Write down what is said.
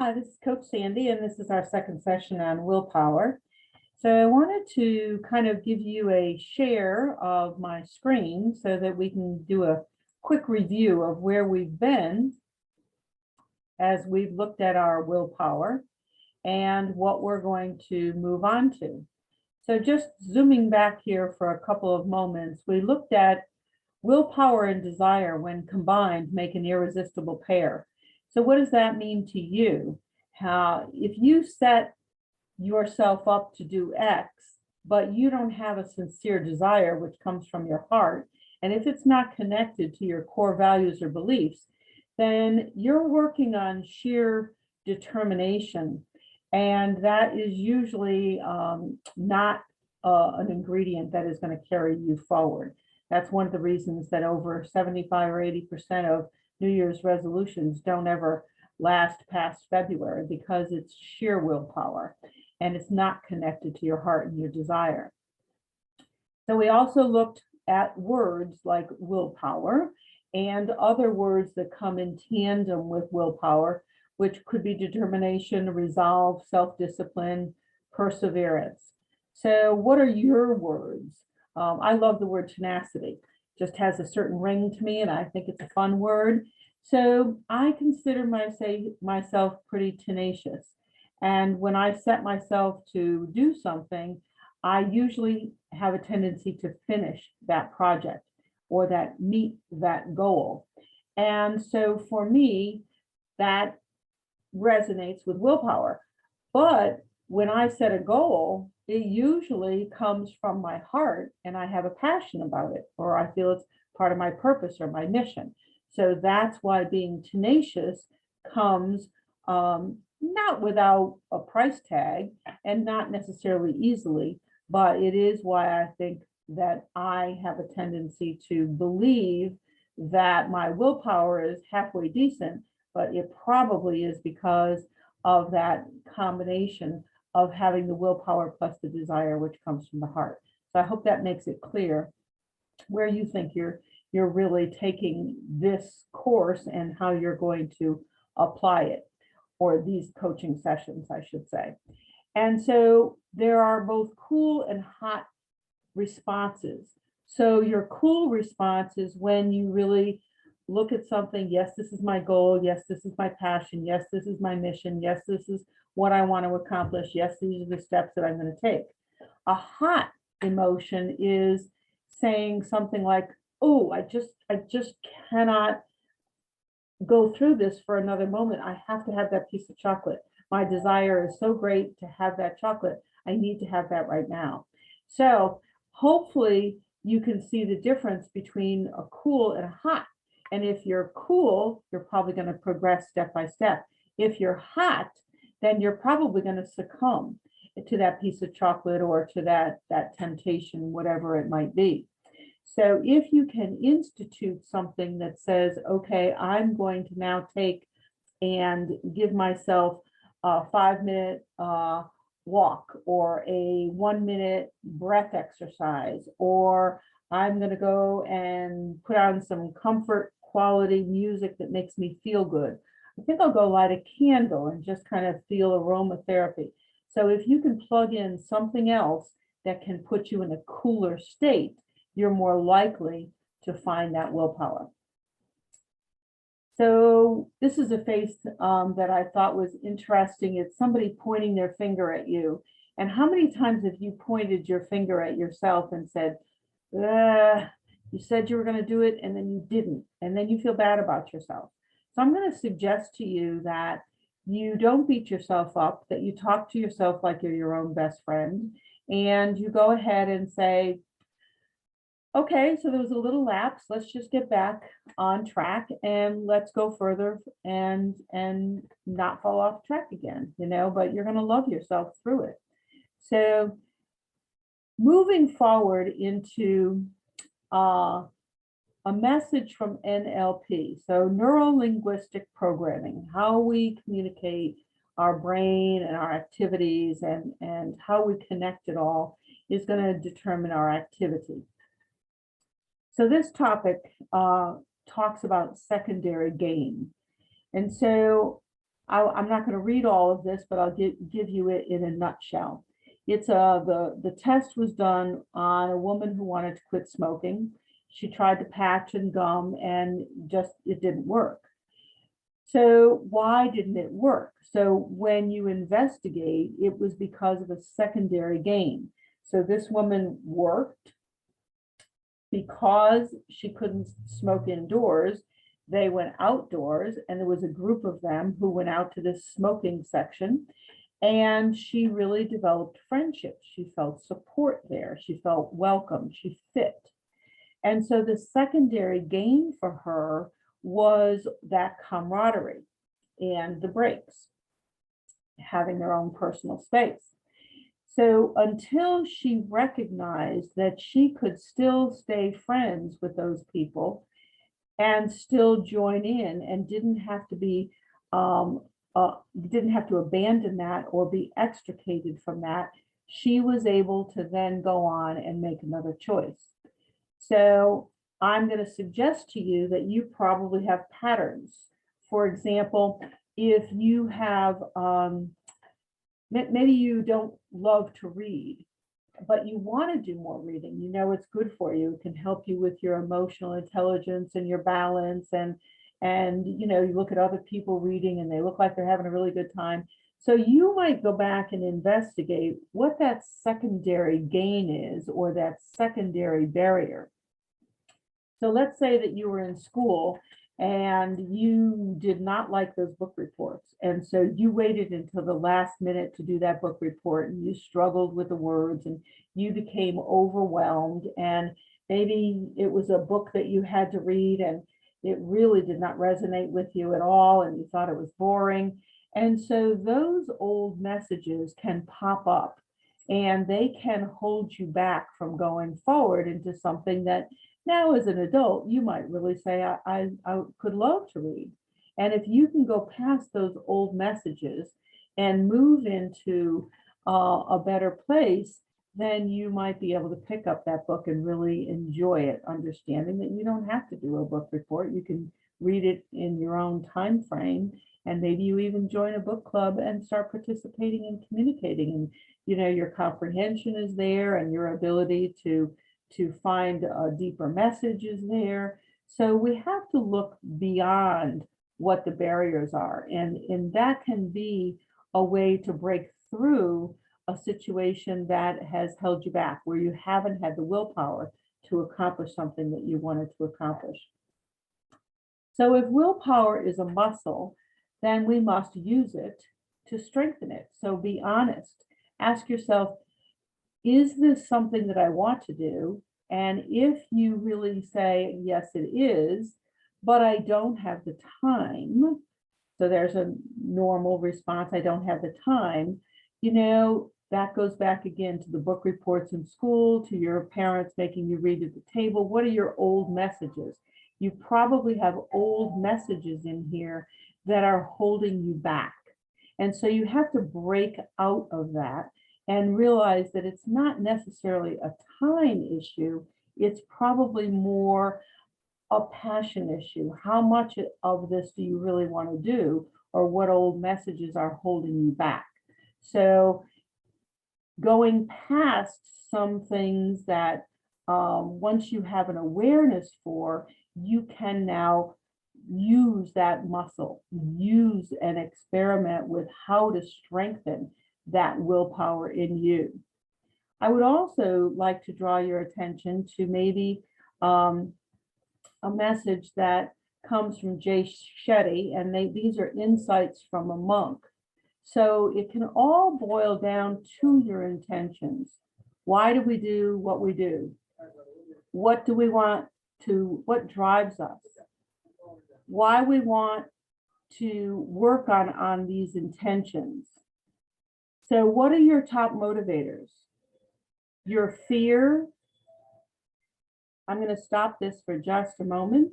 Hi, this is Coach Sandy, and this is our second session on willpower. So I wanted to kind of give you a share of my screen so that we can do a quick review of where we've been as we've looked at our willpower and what we're going to move on to. So just zooming back here for a couple of moments, we looked at willpower and desire when combined make an irresistible pair. So what does that mean to you? If you set yourself up to do X, but you don't have a sincere desire, which comes from your heart, and if it's not connected to your core values or beliefs, then you're working on sheer determination. And that is usually not an ingredient that is going to carry you forward. That's one of the reasons that over 75 or 80% of New Year's resolutions don't ever last past February, because it's sheer willpower and it's not connected to your heart and your desire. So we also looked at words like willpower and other words that come in tandem with willpower, which could be determination, resolve, self-discipline, perseverance. So what are your words? I love the word tenacity. It just has a certain ring to me, and I think it's a fun word. So I consider myself pretty tenacious. And when I set myself to do something, I usually have a tendency to finish that project or that meet that goal. And so for me, that resonates with willpower. But when I set a goal, it usually comes from my heart and I have a passion about it, or I feel it's part of my purpose or my mission. So that's why being tenacious comes not without a price tag and not necessarily easily, but it is why I think that I have a tendency to believe that my willpower is halfway decent, but it probably is because of that combination of having the willpower plus the desire, which comes from the heart. So I hope that makes it clear where you think you're really taking this course and how you're going to apply it, or these coaching sessions, I should say. And so there are both cool and hot responses. So your cool response is when you really look at something. Yes, this is my goal. Yes, this is my passion. Yes, this is my mission. Yes, this is what I want to accomplish. Yes, these are the steps that I'm going to take. A hot emotion is saying something like, oh, I just cannot go through this for another moment. I have to have that piece of chocolate. My desire is so great to have that chocolate. I need to have that right now. So hopefully you can see the difference between a cool and a hot. And if you're cool, you're probably going to progress step by step. If you're hot, then you're probably going to succumb to that piece of chocolate or to that temptation, whatever it might be. So if you can institute something that says, okay, I'm going to now take and give myself a 5-minute walk, or a 1-minute breath exercise, or I'm going to go and put on some comfort quality music that makes me feel good. I think I'll go light a candle and just kind of feel aromatherapy. So if you can plug in something else that can put you in a cooler state, you're more likely to find that willpower. So this is a face that I thought was interesting. It's somebody pointing their finger at you. And how many times have you pointed your finger at yourself and said, you said you were going to do it and then you didn't, and then you feel bad about yourself? So I'm going to suggest to you that you don't beat yourself up, that you talk to yourself like you're your own best friend, and you go ahead and say, okay, so there was a little lapse. Let's just get back on track and let's go further and not fall off track again, but you're going to love yourself through it. So moving forward into a message from NLP, so neuro-linguistic programming, how we communicate our brain and our activities and how we connect it all is going to determine our activity. So this topic talks about secondary gain. And so I'm not going to read all of this, but I'll give you it in a nutshell. It's the test was done on a woman who wanted to quit smoking. She tried to patch and gum, and just it didn't work. So why didn't it work? So when you investigate, it was because of a secondary gain. So this woman worked because she couldn't smoke indoors. They went outdoors, and there was a group of them who went out to this smoking section, and she really developed friendships. She felt support there. She felt welcome. She fit. And so the secondary gain for her was that camaraderie and the breaks, having their own personal space. So until she recognized that she could still stay friends with those people and still join in, and didn't have to abandon that or be extricated from that, she was able to then go on and make another choice. So I'm going to suggest to you that you probably have patterns. For example, if you have, maybe you don't love to read, but you want to do more reading. You know it's good for you. It can help you with your emotional intelligence and your balance. And you know, you look at other people reading and they look like they're having a really good time. So you might go back and investigate what that secondary gain is, or that secondary barrier. So let's say that you were in school and you did not like those book reports. And so you waited until the last minute to do that book report, and you struggled with the words and you became overwhelmed. And maybe it was a book that you had to read and it really did not resonate with you at all, and you thought it was boring. And so those old messages can pop up, and they can hold you back from going forward into something that now, as an adult, you might really say, I could love to read. And if you can go past those old messages and move into a better place, then you might be able to pick up that book and really enjoy it, understanding that you don't have to do a book report. You can read it in your own time frame, and maybe you even join a book club and start participating and communicating. And you know, your comprehension is there, and your ability to find a deeper message is there. So we have to look beyond what the barriers are, and that can be a way to break through a situation that has held you back, where you haven't had the willpower to accomplish something that you wanted to accomplish. So if willpower is a muscle, then we must use it to strengthen it. So be honest. Ask yourself, is this something that I want to do? And if you really say, yes, it is, but I don't have the time. So there's a normal response, I don't have the time. You know, that goes back again to the book reports in school, to your parents making you read at the table. What are your old messages? You probably have old messages in here that are holding you back. And so you have to break out of that and realize that it's not necessarily a time issue. It's probably more a passion issue. How much of this do you really want to do, or what old messages are holding you back? So going past some things that once you have an awareness for, you can now use that muscle, use and experiment with how to strengthen that willpower in you. I would also like to draw your attention to maybe a message that comes from Jay Shetty, and these are insights from a monk. So it can all boil down to your intentions. Why do we do what we do? What do we want to, what drives us? Why we want to work on these intentions. So what are your top motivators? Your fear. I'm going to stop this for just a moment.